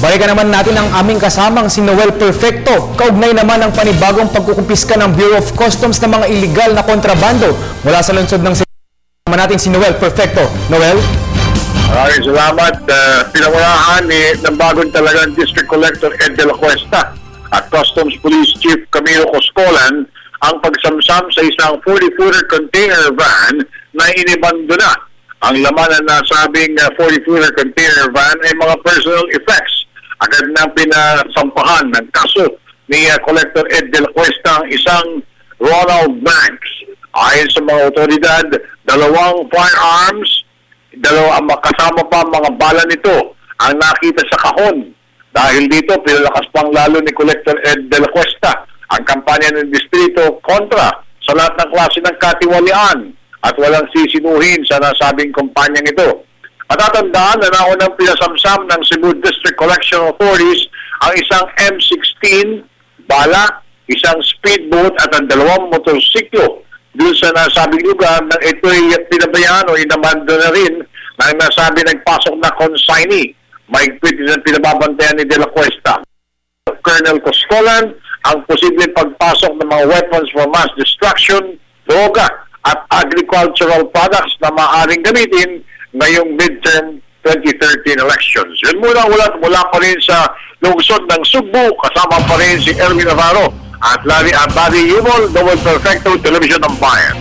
Balikan naman natin ang aming kasamang si Noel Perfecto. Kaugnay naman ang panibagong pagkukumpiska ng Bureau of Customs ng mga iligal na kontrabando mula sa lungsod ng Sama natin si Noel Perfecto. Noel? Maraming salamat. Pinangunahan ng bagong talagang District Collector Ed de la Cuesta at Customs Police Chief Camilo Coscolan ang pagsamsam sa isang 40-footer container van na inibando na. Ang laman ng nasabing 40-footer container van ay mga personal effects. Agad na pinasampahan ng kaso ni Collector Ed de la Cuesta ang isang Ronald Banks. Ayon sa mga otoridad, 2 firearms, kasama pa mga bala nito ang nakita sa kahon. Dahil dito, pinalakas pang lalo ni Collector Ed de la Cuesta ang kampanya ng distrito kontra sa lahat ng klase ng katiwalian at walang sisinuhin sa nasabing kumpanyang ito. Matatandaan na naunang pinasamsam ng Cebu District Collection Authorities ang isang M16 bala, isang speedboat at ang 2 motorsiklo doon sa nasabing lugar na ito'y pinabayaan o inamando na rin ng nasabi nagpasok na consignee. Mahigpit din ang pinababantayan ni De La Cuesta. Colonel Coscolan, ang posibleng pagpasok ng mga weapons for mass destruction, droga at agricultural products na maaaring gamitin ngayong midterm 2013 elections. Yun muna ulat mula pa rin sa lungsod ng Sugbo, kasama pa rin si Erwin Navarro at Larry Yumol, Noel Perfecto, Television ng Bayan.